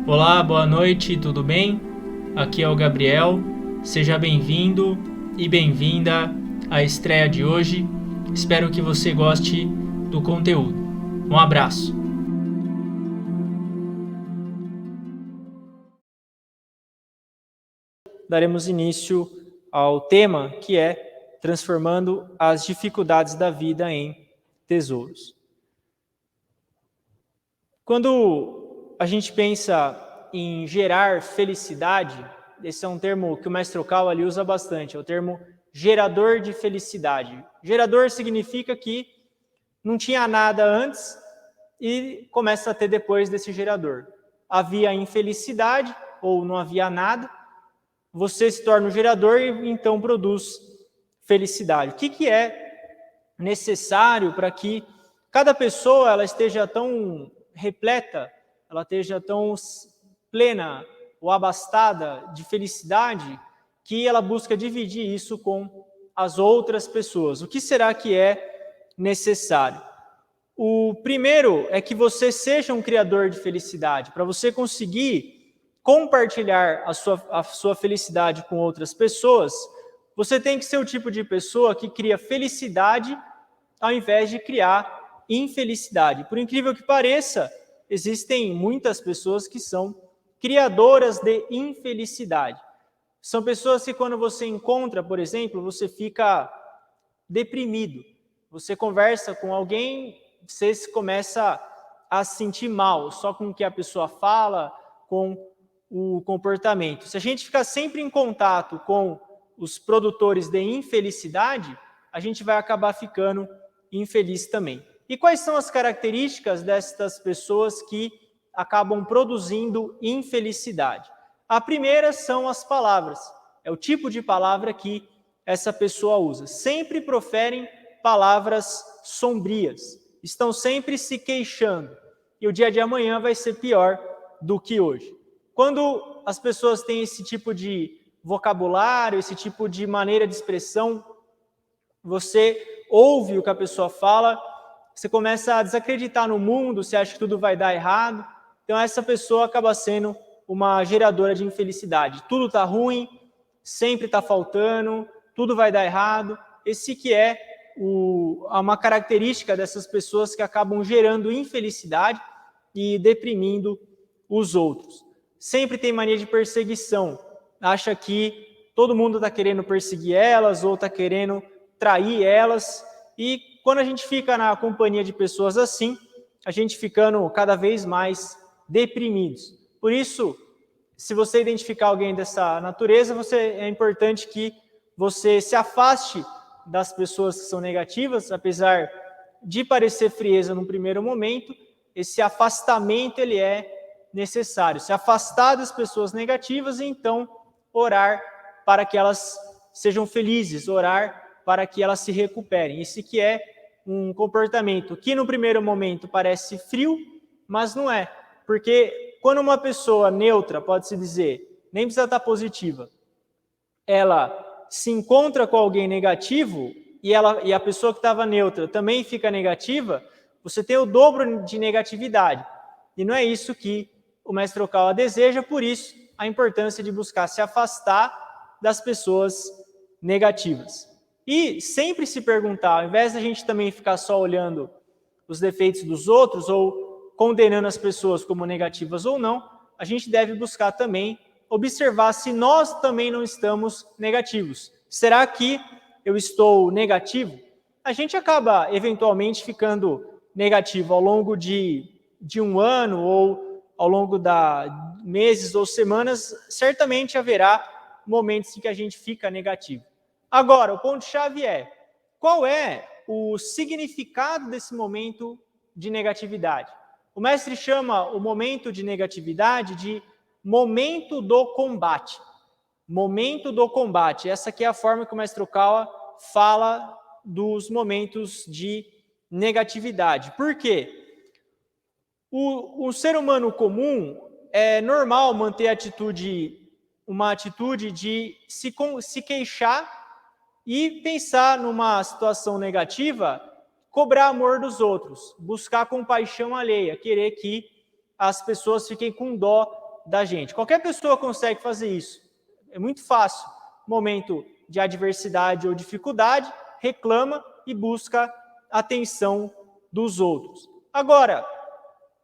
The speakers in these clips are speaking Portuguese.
Olá, boa noite, tudo bem? Aqui é o Gabriel, seja bem-vindo e bem-vinda à estreia de hoje. Espero que você goste do conteúdo. Um abraço! Daremos início ao tema que é transformando as dificuldades da vida em tesouros. Quando a gente pensa em gerar felicidade, esse é um termo que o mestre Okawa ali usa bastante, é o termo gerador de felicidade. Gerador significa que não tinha nada antes e começa a ter depois desse gerador. Havia infelicidade ou não havia nada, você se torna um gerador e então produz felicidade. O que é necessário para que cada pessoa ela esteja tão repleta, ela esteja tão plena ou abastada de felicidade, que ela busca dividir isso com as outras pessoas? O que será que é necessário? O primeiro é que você seja um criador de felicidade. Para você conseguir compartilhar a sua felicidade com outras pessoas, você tem que ser o tipo de pessoa que cria felicidade ao invés de criar infelicidade. Por incrível que pareça, existem muitas pessoas que são criadoras de infelicidade. São pessoas que quando você encontra, por exemplo, você fica deprimido. Você conversa com alguém, você começa a se sentir mal, só com o que a pessoa fala, com o comportamento. Se a gente ficar sempre em contato com os produtores de infelicidade, a gente vai acabar ficando infeliz também. E quais são as características destas pessoas que acabam produzindo infelicidade? A primeira são as palavras. É o tipo de palavra que essa pessoa usa. Sempre proferem palavras sombrias. Estão sempre se queixando. E o dia de amanhã vai ser pior do que hoje. Quando as pessoas têm esse tipo de vocabulário, esse tipo de maneira de expressão, você ouve o que a pessoa fala, você começa a desacreditar no mundo, você acha que tudo vai dar errado. Então essa pessoa acaba sendo uma geradora de infelicidade. Tudo está ruim, sempre está faltando, tudo vai dar errado. Esse que é uma característica dessas pessoas que acabam gerando infelicidade e deprimindo os outros. Sempre tem mania de perseguição, acha que todo mundo está querendo perseguir elas ou está querendo trair elas, e quando a gente fica na companhia de pessoas assim, a gente ficando cada vez mais deprimidos. Por isso, se você identificar alguém dessa natureza, é importante que você se afaste das pessoas que são negativas, apesar de parecer frieza no primeiro momento, esse afastamento ele é necessário. Se afastar das pessoas negativas e então orar para que elas sejam felizes, orar para que elas se recuperem. Esse que é um comportamento que no primeiro momento parece frio, mas não é. Porque quando uma pessoa neutra, pode-se dizer, nem precisa estar positiva, ela se encontra com alguém negativo e a pessoa que estava neutra também fica negativa, você tem o dobro de negatividade. E não é isso que o mestre Okawa deseja, por isso a importância de buscar se afastar das pessoas negativas. E sempre se perguntar, ao invés da gente também ficar só olhando os defeitos dos outros ou condenando as pessoas como negativas ou não, a gente deve buscar também observar se nós também não estamos negativos. Será que eu estou negativo? A gente acaba eventualmente ficando negativo ao longo de um ano ou ao longo da meses ou semanas, certamente haverá momentos em que a gente fica negativo. Agora, o ponto-chave é, qual é o significado desse momento de negatividade? O mestre chama o momento de negatividade de momento do combate. Momento do combate. Essa aqui é a forma que o mestre Okawa fala dos momentos de negatividade. Por quê? O ser humano comum é normal manter uma atitude de se queixar e pensar numa situação negativa, cobrar amor dos outros, buscar compaixão alheia, querer que as pessoas fiquem com dó da gente. Qualquer pessoa consegue fazer isso. É muito fácil. Momento de adversidade ou dificuldade, reclama e busca a atenção dos outros. Agora,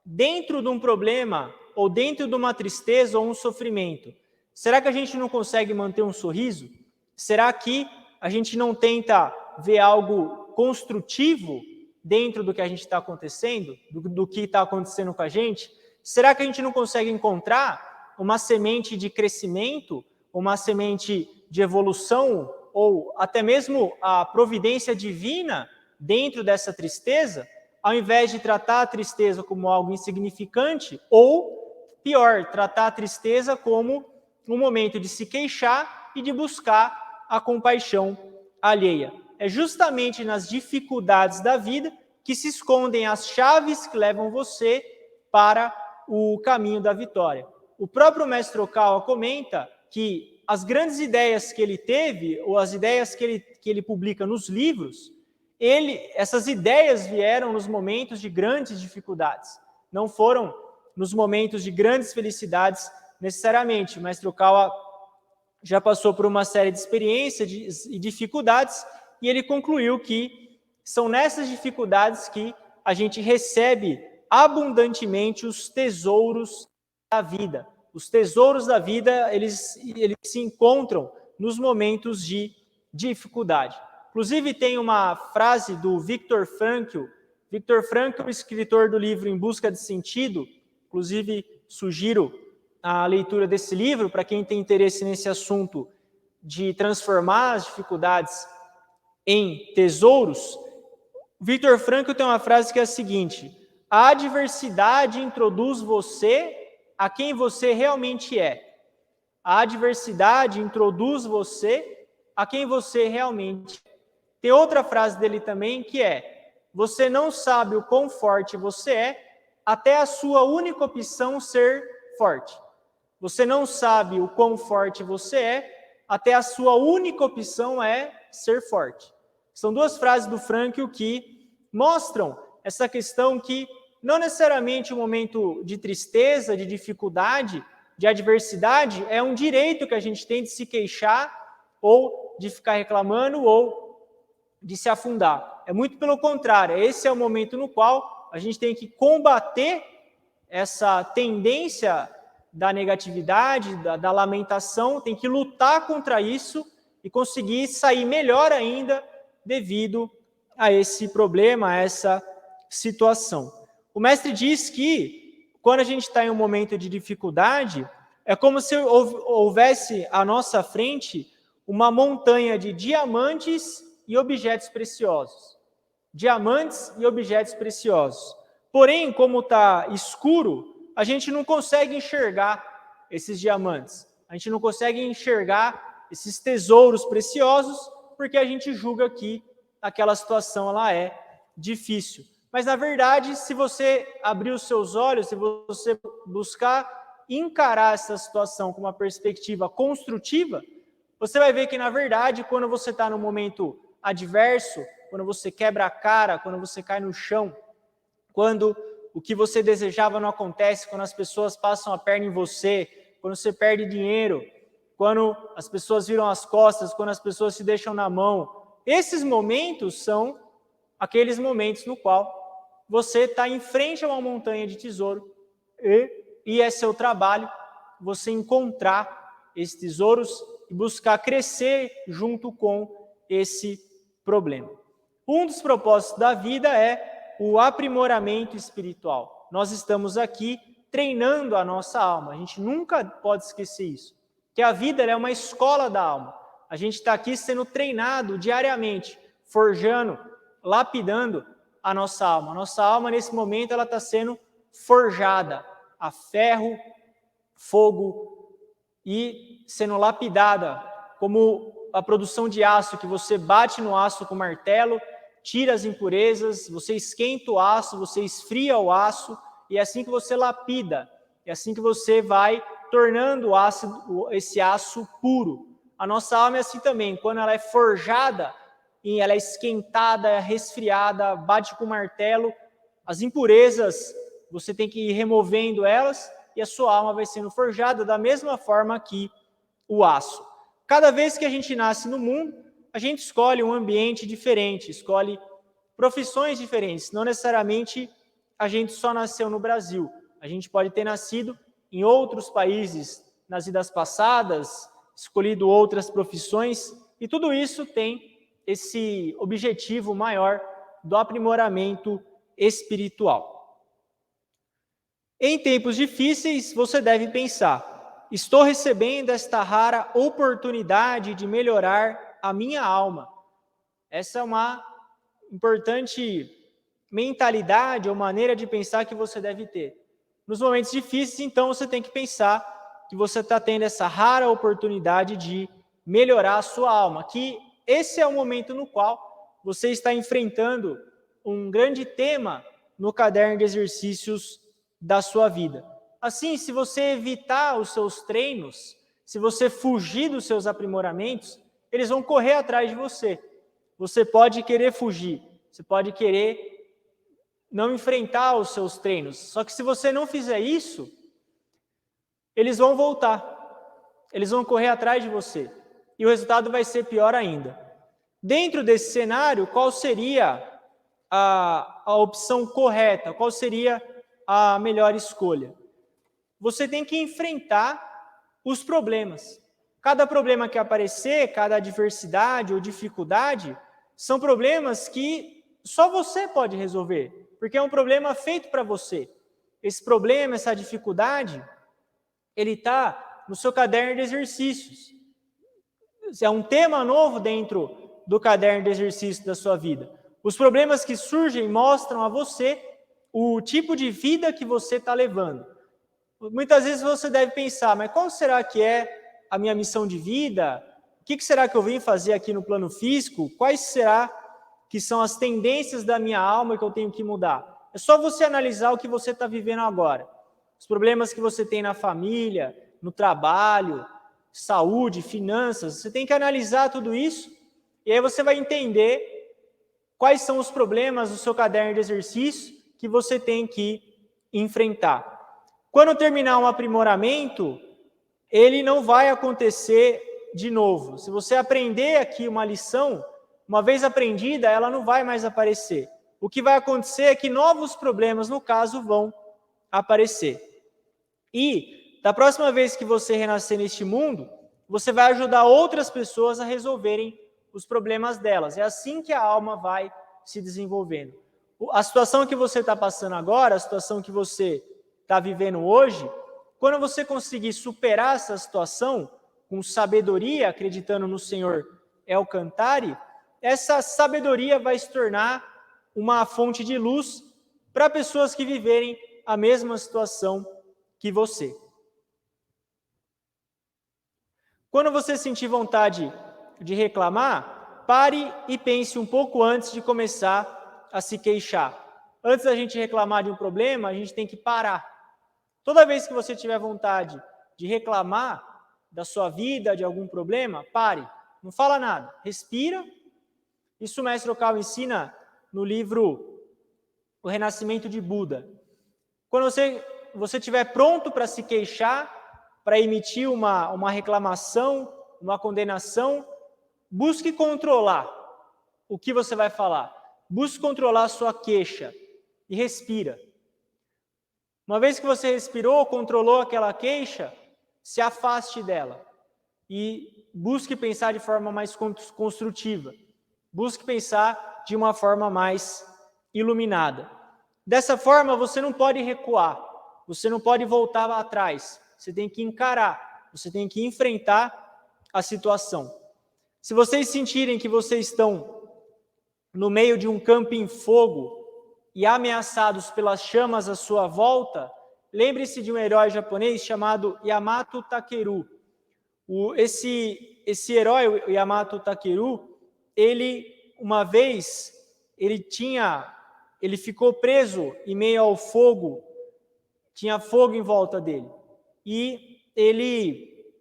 dentro de um problema, ou dentro de uma tristeza ou um sofrimento, será que a gente não consegue manter um sorriso? Será que a gente não tenta ver algo construtivo dentro do que a gente está acontecendo, do que está acontecendo com a gente? Será que a gente não consegue encontrar uma semente de crescimento, uma semente de evolução, ou até mesmo a providência divina dentro dessa tristeza, ao invés de tratar a tristeza como algo insignificante, ou, pior, tratar a tristeza como um momento de se queixar e de buscar a compaixão alheia? É justamente nas dificuldades da vida que se escondem as chaves que levam você para o caminho da vitória. O próprio mestre Okawa comenta que as grandes ideias que ele teve, ou as ideias que ele publica nos livros, essas ideias vieram nos momentos de grandes dificuldades, não foram nos momentos de grandes felicidades necessariamente. O mestre Okawa já passou por uma série de experiências e dificuldades, e ele concluiu que são nessas dificuldades que a gente recebe abundantemente os tesouros da vida. Os tesouros da vida, eles se encontram nos momentos de dificuldade. Inclusive, tem uma frase do Viktor Frankl. Viktor Frankl, escritor do livro Em Busca de Sentido. Inclusive, sugiro a leitura desse livro para quem tem interesse nesse assunto de transformar as dificuldades em tesouros. Viktor Frankl tem uma frase que é a seguinte: a adversidade introduz você a quem você realmente é. A adversidade introduz você a quem você realmente é. Tem outra frase dele também que é: você não sabe o quão forte você é até a sua única opção ser forte. Você não sabe o quão forte você é até a sua única opção é ser forte. São duas frases do Frankl que mostram essa questão que não necessariamente o momento de tristeza, de dificuldade, de adversidade é um direito que a gente tem de se queixar ou de ficar reclamando ou de se afundar. É muito pelo contrário, esse é o momento no qual a gente tem que combater essa tendência da negatividade, da lamentação, tem que lutar contra isso e conseguir sair melhor ainda devido a esse problema, a essa situação. O mestre diz que quando a gente está em um momento de dificuldade, é como se houvesse à nossa frente uma montanha de diamantes e objetos preciosos. Diamantes e objetos preciosos. Porém, como está escuro, a gente não consegue enxergar esses diamantes. A gente não consegue enxergar esses tesouros preciosos porque a gente julga que aquela situação ela é difícil. Mas, na verdade, se você abrir os seus olhos, se você buscar encarar essa situação com uma perspectiva construtiva, você vai ver que, na verdade, quando você está num momento adverso, quando você quebra a cara, quando você cai no chão, quando o que você desejava não acontece, quando as pessoas passam a perna em você, quando você perde dinheiro, quando as pessoas viram as costas, quando as pessoas se deixam na mão, esses momentos são aqueles momentos no qual você está em frente a uma montanha de tesouro e é seu trabalho você encontrar esses tesouros e buscar crescer junto com esse problema. Um dos propósitos da vida é o aprimoramento espiritual. Nós estamos aqui treinando a nossa alma. A gente nunca pode esquecer isso. Que a vida é uma escola da alma. A gente está aqui sendo treinado diariamente, forjando, lapidando a nossa alma. A nossa alma, nesse momento, ela está sendo forjada a ferro, fogo e sendo lapidada, como a produção de aço, que você bate no aço com martelo, tira as impurezas, você esquenta o aço, você esfria o aço, e é assim que você lapida, é assim que você vai tornando esse aço puro. A nossa alma é assim também, quando ela é forjada, ela é esquentada, é resfriada, bate com martelo, as impurezas, você tem que ir removendo elas, e a sua alma vai sendo forjada da mesma forma que o aço. Cada vez que a gente nasce no mundo, a gente escolhe um ambiente diferente, escolhe profissões diferentes. Não necessariamente a gente só nasceu no Brasil. A gente pode ter nascido em outros países nas vidas passadas, escolhido outras profissões, e tudo isso tem esse objetivo maior do aprimoramento espiritual. Em tempos difíceis, você deve pensar: estou recebendo esta rara oportunidade de melhorar a minha alma. Essa é uma importante mentalidade ou maneira de pensar que você deve ter. Nos momentos difíceis, então, você tem que pensar que você está tendo essa rara oportunidade de melhorar a sua alma, que esse é o momento no qual você está enfrentando um grande tema no caderno de exercícios da sua vida. Assim, se você evitar os seus treinos, se você fugir dos seus aprimoramentos, eles vão correr atrás de você. Você pode querer fugir, você pode querer não enfrentar os seus treinos. Só que se você não fizer isso, eles vão voltar. Eles vão correr atrás de você. E o resultado vai ser pior ainda. Dentro desse cenário, qual seria a opção correta? Qual seria a melhor escolha? Você tem que enfrentar os problemas. Cada problema que aparecer, cada adversidade ou dificuldade, são problemas que só você pode resolver, porque é um problema feito para você. Esse problema, essa dificuldade, ele está no seu caderno de exercícios. É um tema novo dentro do caderno de exercícios da sua vida. Os problemas que surgem mostram a você o tipo de vida que você está levando. Muitas vezes você deve pensar, mas qual será que é a minha missão de vida? O que será que eu vim fazer aqui no plano físico? Quais será que são as tendências da minha alma que eu tenho que mudar? É só você analisar o que você está vivendo agora. Os problemas que você tem na família, no trabalho, saúde, finanças. Você tem que analisar tudo isso e aí você vai entender quais são os problemas do seu caderno de exercício que você tem que enfrentar. Quando terminar um aprimoramento, ele não vai acontecer de novo. Se você aprender aqui uma lição, uma vez aprendida, ela não vai mais aparecer. O que vai acontecer é que novos problemas, no caso, vão aparecer. E, da próxima vez que você renascer neste mundo, você vai ajudar outras pessoas a resolverem os problemas delas. É assim que a alma vai se desenvolvendo. A situação que você está passando agora, a situação que você está vivendo hoje, quando você conseguir superar essa situação com sabedoria, acreditando no Senhor El Cantare, essa sabedoria vai se tornar uma fonte de luz para pessoas que viverem a mesma situação que você. Quando você sentir vontade de reclamar, pare e pense um pouco antes de começar a se queixar. Antes da gente reclamar de um problema, a gente tem que parar. Toda vez que você tiver vontade de reclamar da sua vida, de algum problema, pare. Não fala nada. Respira. Isso o mestre Okawa ensina no livro O Renascimento de Buda. Quando você estiver pronto para se queixar, para emitir uma reclamação, uma condenação, busque controlar o que você vai falar. Busque controlar a sua queixa e respira. Uma vez que você respirou, controlou aquela queixa, se afaste dela e busque pensar de forma mais construtiva. Busque pensar de uma forma mais iluminada. Dessa forma, você não pode recuar, você não pode voltar atrás. Você tem que encarar, você tem que enfrentar a situação. Se vocês sentirem que vocês estão no meio de um campo em fogo e ameaçados pelas chamas à sua volta, lembre-se de um herói japonês chamado Yamato Takeru. Esse herói, o Yamato Takeru, uma vez, ele ficou preso em meio ao fogo, tinha fogo em volta dele. E ele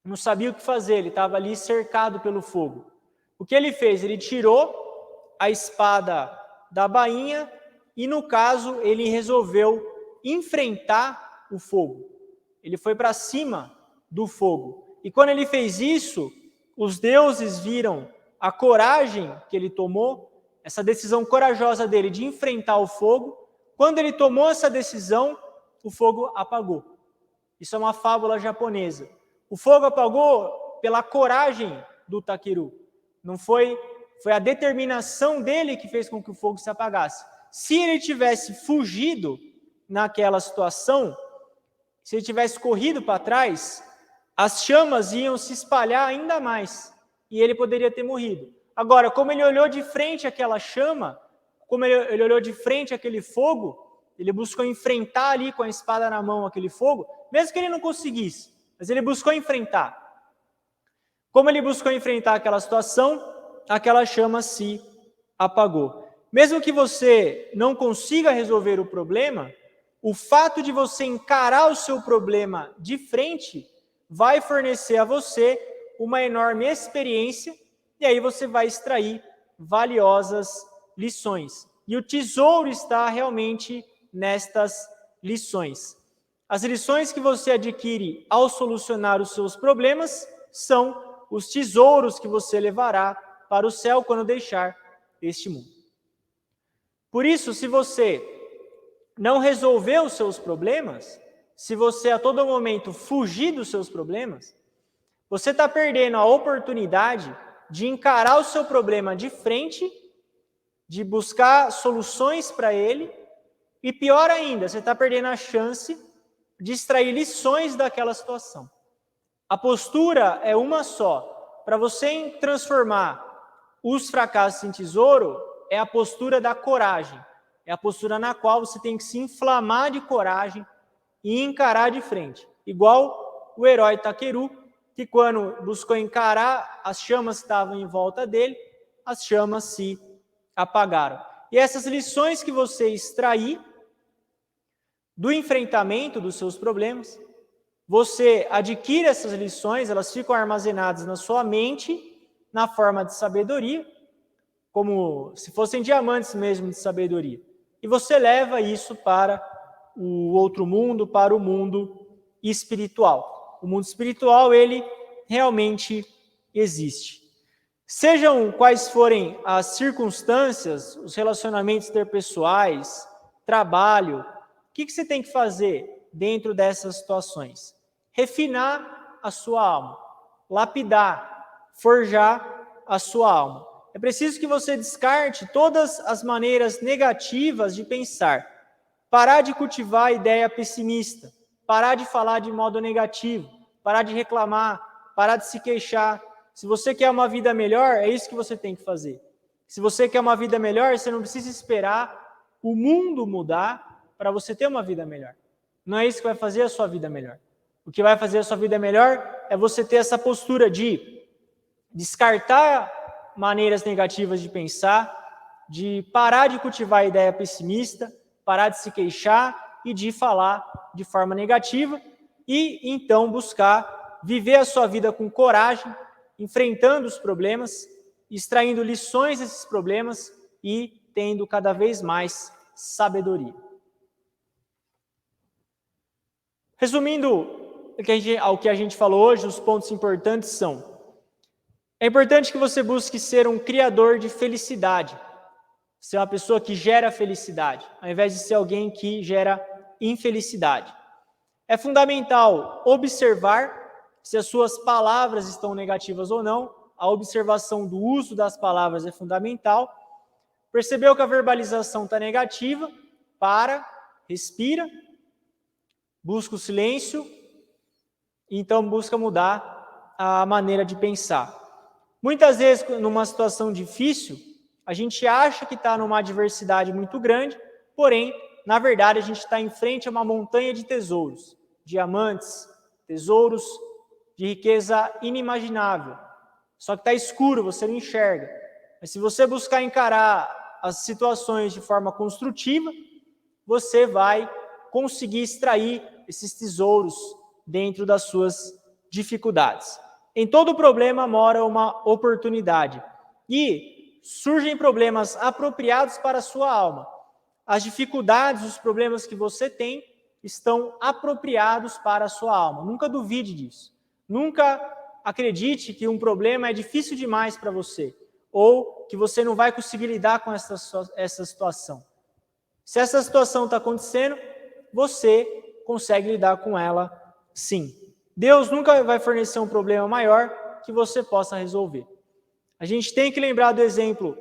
não sabia o que fazer, ele estava ali cercado pelo fogo. O que ele fez? Ele tirou a espada da bainha e, no caso, ele resolveu enfrentar o fogo. Ele foi para cima do fogo. E quando ele fez isso, os deuses viram a coragem que ele tomou, essa decisão corajosa dele de enfrentar o fogo. Quando ele tomou essa decisão, o fogo apagou. Isso é uma fábula japonesa. O fogo apagou pela coragem do Takeru. Não foi a determinação dele que fez com que o fogo se apagasse. Se ele tivesse fugido naquela situação, se ele tivesse corrido para trás, as chamas iam se espalhar ainda mais e ele poderia ter morrido. Agora, como ele olhou de frente àquela chama, como ele olhou de frente àquele fogo, ele buscou enfrentar ali com a espada na mão aquele fogo, mesmo que ele não conseguisse, mas ele buscou enfrentar. Como ele buscou enfrentar aquela situação, aquela chama se apagou. Mesmo que você não consiga resolver o problema, o fato de você encarar o seu problema de frente vai fornecer a você uma enorme experiência e aí você vai extrair valiosas lições. E o tesouro está realmente nestas lições. As lições que você adquire ao solucionar os seus problemas são os tesouros que você levará para o céu quando deixar este mundo. Por isso, se você não resolver os seus problemas, se você a todo momento fugir dos seus problemas, você está perdendo a oportunidade de encarar o seu problema de frente, de buscar soluções para ele, e pior ainda, você está perdendo a chance de extrair lições daquela situação. A postura é uma só. Para você transformar os fracassos em tesouro, é a postura da coragem. É a postura na qual você tem que se inflamar de coragem e encarar de frente. Igual o herói Takeru, que quando buscou encarar as chamas que estavam em volta dele, as chamas se apagaram. E essas lições que você extrair do enfrentamento dos seus problemas, você adquire essas lições, elas ficam armazenadas na sua mente, na forma de sabedoria, como se fossem diamantes mesmo de sabedoria. E você leva isso para o outro mundo, para o mundo espiritual. O mundo espiritual, ele realmente existe. Sejam quais forem as circunstâncias, os relacionamentos interpessoais, trabalho, o que você tem que fazer dentro dessas situações? Refinar a sua alma, lapidar, forjar a sua alma. É preciso que você descarte todas as maneiras negativas de pensar. Parar de cultivar a ideia pessimista. Parar de falar de modo negativo. Parar de reclamar. Parar de se queixar. Se você quer uma vida melhor, é isso que você tem que fazer. Se você quer uma vida melhor, você não precisa esperar o mundo mudar para você ter uma vida melhor. Não é isso que vai fazer a sua vida melhor. O que vai fazer a sua vida melhor é você ter essa postura de descartar maneiras negativas de pensar, de parar de cultivar a ideia pessimista, parar de se queixar e de falar de forma negativa e então buscar viver a sua vida com coragem, enfrentando os problemas, extraindo lições desses problemas e tendo cada vez mais sabedoria. Resumindo ao que a gente falou hoje, os pontos importantes são: é importante que você busque ser um criador de felicidade, ser uma pessoa que gera felicidade, ao invés de ser alguém que gera infelicidade. É fundamental observar se as suas palavras estão negativas ou não. A observação do uso das palavras é fundamental. Percebeu que a verbalização está negativa? Para, respira, busca o silêncio, e então busca mudar a maneira de pensar. Muitas vezes, numa situação difícil, a gente acha que está numa adversidade muito grande, porém, na verdade, a gente está em frente a uma montanha de tesouros, diamantes, tesouros de riqueza inimaginável. Só que está escuro, você não enxerga. Mas se você buscar encarar as situações de forma construtiva, você vai conseguir extrair esses tesouros dentro das suas dificuldades. Em todo problema mora uma oportunidade e surgem problemas apropriados para a sua alma. As dificuldades, os problemas que você tem estão apropriados para a sua alma. Nunca duvide disso. Nunca acredite que um problema é difícil demais para você, ou que você não vai conseguir lidar com essa situação. Se essa situação está acontecendo, você consegue lidar com ela sim. Deus nunca vai fornecer um problema maior que você possa resolver. A gente tem que lembrar do exemplo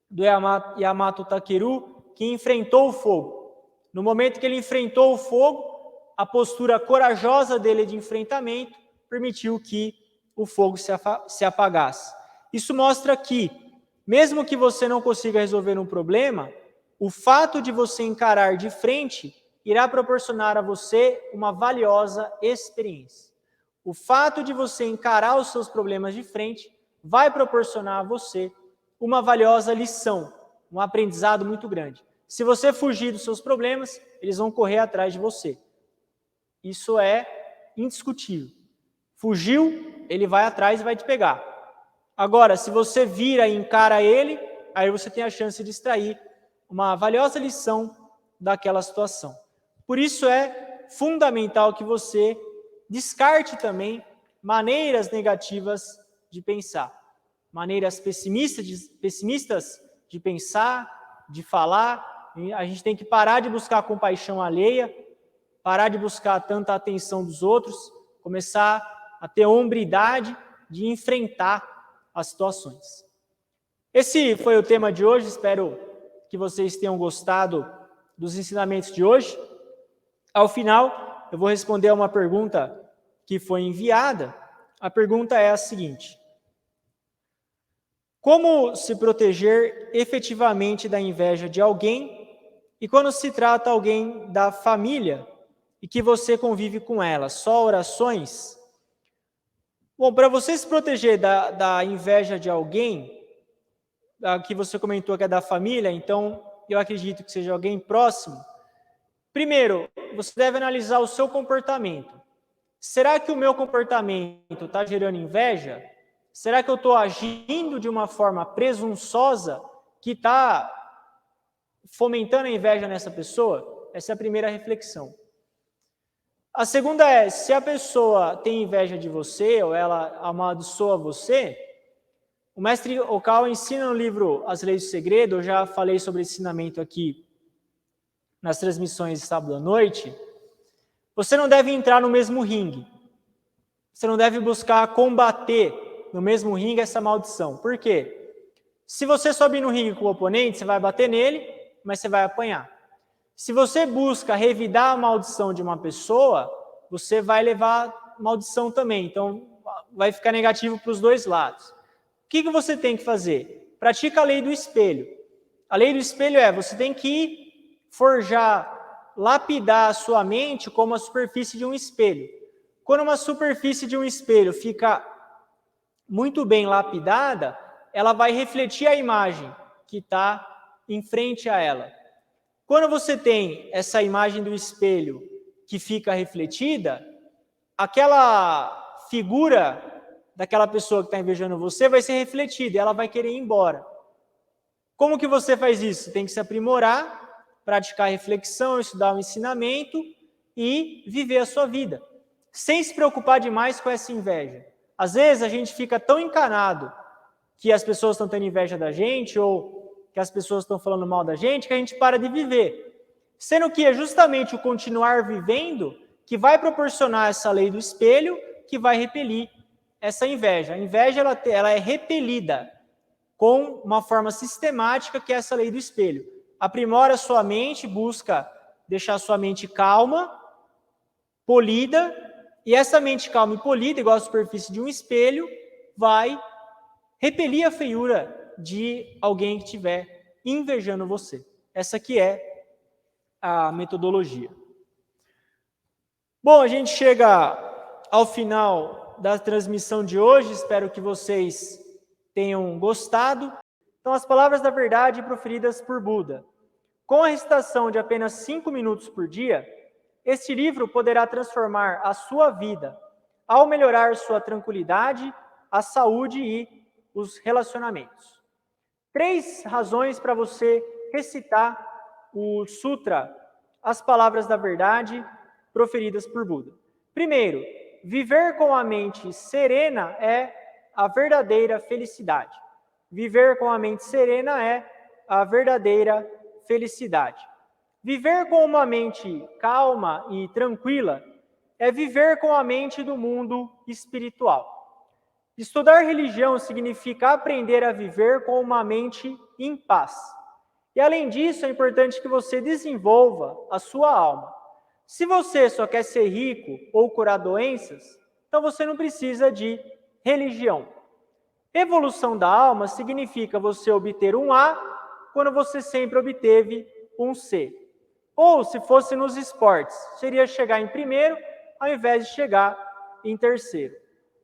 do Yamato Takeru, que enfrentou o fogo. No momento que ele enfrentou o fogo, a postura corajosa dele de enfrentamento permitiu que o fogo se apagasse. Isso mostra que, mesmo que você não consiga resolver um problema, o fato de você encarar de frente irá proporcionar a você uma valiosa experiência. O fato de você encarar os seus problemas de frente vai proporcionar a você uma valiosa lição, um aprendizado muito grande. Se você fugir dos seus problemas, eles vão correr atrás de você. Isso é indiscutível. Fugiu, ele vai atrás e vai te pegar. Agora, se você vira e encara ele, aí você tem a chance de extrair uma valiosa lição daquela situação. Por isso é fundamental que você descarte também maneiras negativas de pensar, maneiras pessimistas de pensar, de falar. A gente tem que parar de buscar compaixão alheia, parar de buscar tanta atenção dos outros, começar a ter hombridade de enfrentar as situações. Esse foi o tema de hoje, espero que vocês tenham gostado dos ensinamentos de hoje. Ao final, eu vou responder a uma pergunta que foi enviada. A pergunta é a seguinte: como se proteger efetivamente da inveja de alguém e quando se trata alguém da família e que você convive com ela? Só orações? Bom, para você se proteger da inveja de alguém, que você comentou que é da família, então eu acredito que seja alguém próximo. Primeiro, você deve analisar o seu comportamento. Será que o meu comportamento está gerando inveja? Será que eu estou agindo de uma forma presunçosa que está fomentando a inveja nessa pessoa? Essa é a primeira reflexão. A segunda é, se a pessoa tem inveja de você ou ela amaldiçoa você, o mestre Okawa ensina no livro As Leis do Segredo, eu já falei sobre esse ensinamento aqui nas transmissões de sábado à noite, você não deve entrar no mesmo ringue. Você não deve buscar combater no mesmo ringue essa maldição. Por quê? Se você subir no ringue com o oponente, você vai bater nele, mas você vai apanhar. Se você busca revidar a maldição de uma pessoa, você vai levar maldição também. Então, vai ficar negativo para os dois lados. O que você tem que fazer? Pratica a lei do espelho. A lei do espelho é, você tem que forjar, lapidar a sua mente como a superfície de um espelho. Quando uma superfície de um espelho fica muito bem lapidada, ela vai refletir a imagem que está em frente a ela. Quando você tem essa imagem do espelho que fica refletida, aquela figura daquela pessoa que está invejando você vai ser refletida e ela vai querer ir embora. Como que você faz isso? Tem que se aprimorar, praticar reflexão, estudar o ensinamento e viver a sua vida, sem se preocupar demais com essa inveja. Às vezes a gente fica tão encanado que as pessoas estão tendo inveja da gente ou que as pessoas estão falando mal da gente que a gente para de viver. Sendo que é justamente o continuar vivendo que vai proporcionar essa lei do espelho que vai repelir essa inveja. A inveja ela é repelida com uma forma sistemática que é essa lei do espelho. Aprimora sua mente, busca deixar sua mente calma, polida, e essa mente calma e polida, igual a superfície de um espelho, vai repelir a feiura de alguém que estiver invejando você. Essa que é a metodologia. Bom, a gente chega ao final da transmissão de hoje, espero que vocês tenham gostado. Então, as palavras da verdade proferidas por Buda. Com a recitação de apenas 5 minutos por dia, este livro poderá transformar a sua vida ao melhorar sua tranquilidade, a saúde e os relacionamentos. 3 razões para você recitar o Sutra as palavras da verdade proferidas por Buda. Primeiro, viver com a mente serena é a verdadeira felicidade. Viver com a mente serena é a verdadeira felicidade. Viver com uma mente calma e tranquila é viver com a mente do mundo espiritual. Estudar religião significa aprender a viver com uma mente em paz. E além disso, é importante que você desenvolva a sua alma. Se você só quer ser rico ou curar doenças, então você não precisa de religião. Evolução da alma significa você obter um A quando você sempre obteve um C. Ou, se fosse nos esportes, seria chegar em primeiro ao invés de chegar em terceiro.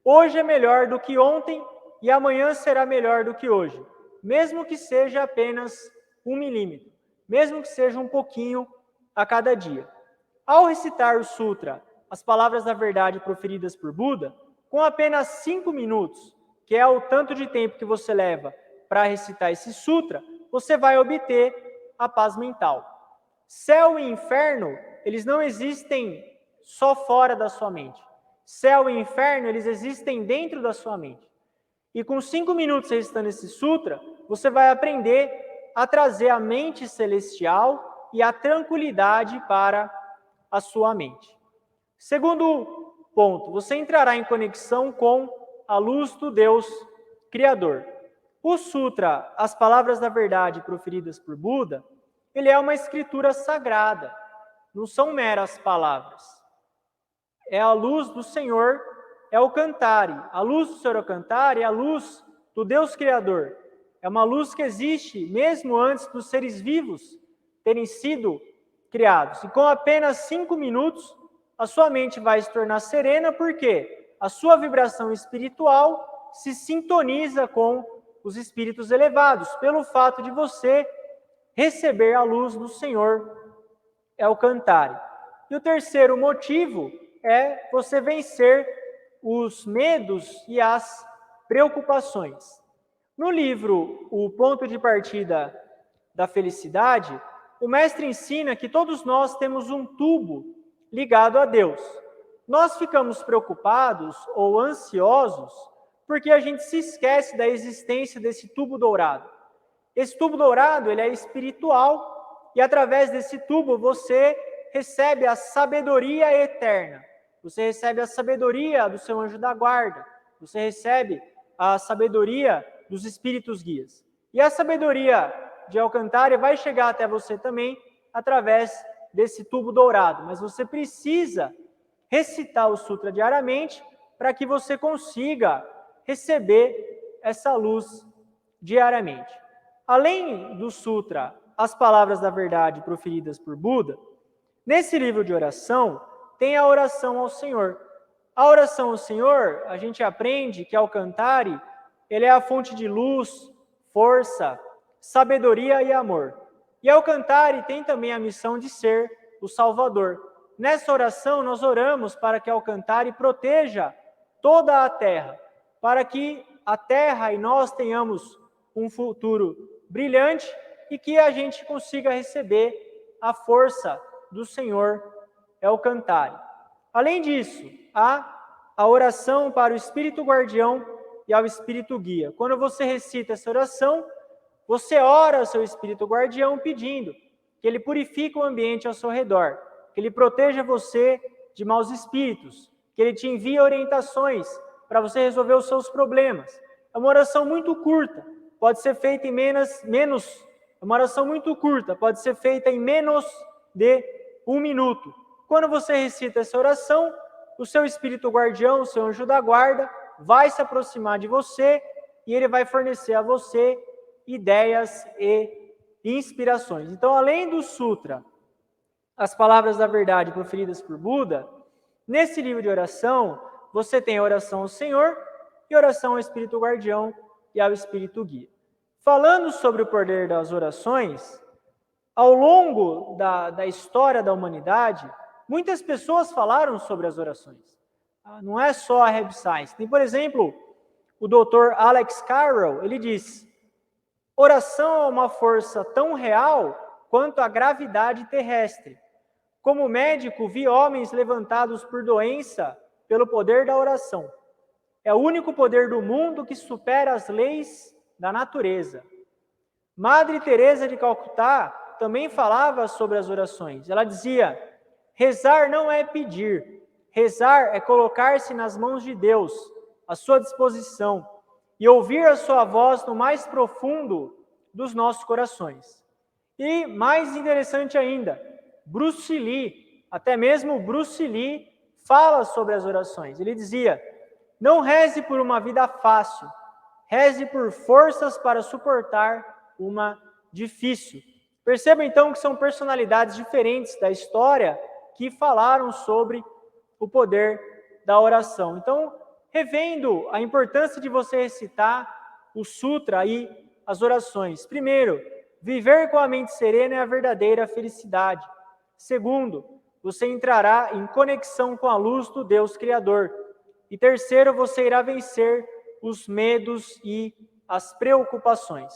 Hoje é melhor do que ontem e amanhã será melhor do que hoje, mesmo que seja apenas 1 milímetro, mesmo que seja um pouquinho a cada dia. Ao recitar o Sutra, as palavras da verdade proferidas por Buda, com apenas 5 minutos, que é o tanto de tempo que você leva para recitar esse Sutra, você vai obter a paz mental. Céu e inferno, eles não existem só fora da sua mente. Céu e inferno, eles existem dentro da sua mente. E com 5 minutos recitando esse Sutra, você vai aprender a trazer a mente celestial e a tranquilidade para a sua mente. Segundo ponto, você entrará em conexão com a luz do Deus Criador. O Sutra, as palavras da verdade proferidas por Buda, ele é uma escritura sagrada, não são meras palavras. É a luz do Senhor, é o Cantare. A luz do Senhor é o Cantare, é a luz do Deus Criador. É uma luz que existe mesmo antes dos seres vivos terem sido criados. E com apenas 5 minutos, a sua mente vai se tornar serena, porque a sua vibração espiritual se sintoniza com os espíritos elevados, pelo fato de você receber a luz do Senhor, é o Cantare. E o terceiro motivo é você vencer os medos e as preocupações. No livro O Ponto de Partida da Felicidade, o mestre ensina que todos nós temos um tubo ligado a Deus. Nós ficamos preocupados ou ansiosos porque a gente se esquece da existência desse tubo dourado. Esse tubo dourado, ele é espiritual e através desse tubo você recebe a sabedoria eterna. Você recebe a sabedoria do seu anjo da guarda. Você recebe a sabedoria dos espíritos guias. E a sabedoria de Alcantara vai chegar até você também através desse tubo dourado. Mas você precisa recitar o Sutra diariamente para que você consiga receber essa luz diariamente. Além do Sutra, as palavras da verdade proferidas por Buda, nesse livro de oração, tem a oração ao Senhor. A oração ao Senhor, a gente aprende que Alcantare, ele é a fonte de luz, força, sabedoria e amor. E Alcantare tem também a missão de ser o Salvador. Nessa oração, nós oramos para que Alcantare proteja toda a terra, para que a terra e nós tenhamos um futuro brilhante e que a gente consiga receber a força do Senhor Alcantare. Além disso, há a oração para o Espírito Guardião e ao Espírito Guia. Quando você recita essa oração, você ora ao seu Espírito Guardião pedindo que ele purifique o ambiente ao seu redor, que ele proteja você de maus espíritos, que ele te envie orientações para você resolver os seus problemas. É uma oração muito curta, pode ser feita em uma oração muito curta, pode ser feita em menos de 1 minuto. Quando você recita essa oração, o seu espírito guardião, o seu anjo da guarda, vai se aproximar de você e ele vai fornecer a você ideias e inspirações. Então, além do Sutra, as palavras da verdade proferidas por Buda, nesse livro de oração, você tem a oração ao Senhor e oração ao Espírito Guardião e ao Espírito Guia. Falando sobre o poder das orações, ao longo da história da humanidade, muitas pessoas falaram sobre as orações. Não é só a Reb Sainz. Tem, por exemplo, o Dr. Alex Carroll, ele diz: oração é uma força tão real quanto a gravidade terrestre. Como médico, vi homens levantados por doença pelo poder da oração. É o único poder do mundo que supera as leis da natureza. Madre Teresa de Calcutá também falava sobre as orações. Ela dizia: rezar não é pedir, rezar é colocar-se nas mãos de Deus, à sua disposição, e ouvir a sua voz no mais profundo dos nossos corações. E mais interessante ainda, Bruce Lee, até mesmo Bruce Lee, fala sobre as orações. Ele dizia: não reze por uma vida fácil, reze por forças para suportar uma difícil. Perceba então que são personalidades diferentes da história que falaram sobre o poder da oração. Então, revendo a importância de você recitar o sutra e as orações. Primeiro, viver com a mente serena é a verdadeira felicidade. Segundo, você entrará em conexão com a luz do Deus Criador. E terceiro, você irá vencer os medos e as preocupações.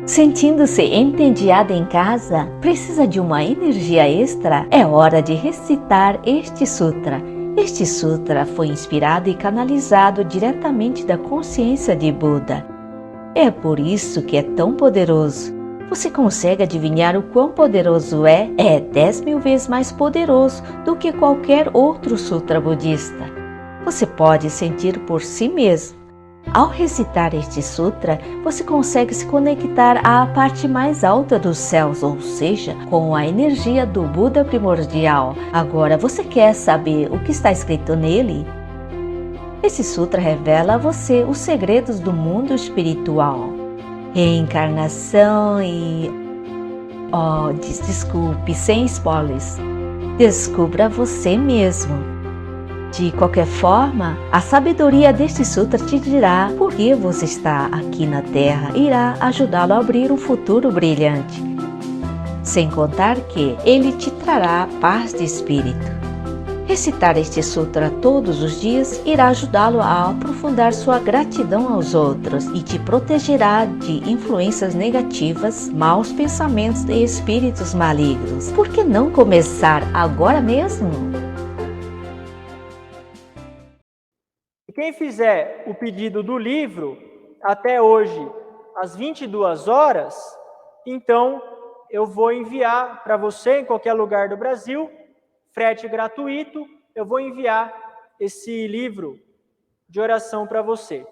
Sentindo-se entediada em casa, precisa de uma energia extra? É hora de recitar este sutra. Este sutra foi inspirado e canalizado diretamente da consciência de Buda. É por isso que é tão poderoso. Você consegue adivinhar o quão poderoso é? É 10.000 vezes mais poderoso do que qualquer outro sutra budista. Você pode sentir por si mesmo. Ao recitar este sutra, você consegue se conectar à parte mais alta dos céus, ou seja, com a energia do Buda primordial. Agora, você quer saber o que está escrito nele? Esse sutra revela a você os segredos do mundo espiritual. Reencarnação e... desculpe, sem spoilers. Descubra você mesmo. De qualquer forma, a sabedoria deste sutra te dirá por que você está aqui na Terra e irá ajudá-lo a abrir um futuro brilhante. Sem contar que ele te trará paz de espírito. Recitar este sutra todos os dias irá ajudá-lo a aprofundar sua gratidão aos outros e te protegerá de influências negativas, maus pensamentos e espíritos malignos. Por que não começar agora mesmo? Quem fizer o pedido do livro até hoje, às 22 horas, então eu vou enviar para você, em qualquer lugar do Brasil, frete gratuito, eu vou enviar esse livro de oração para você.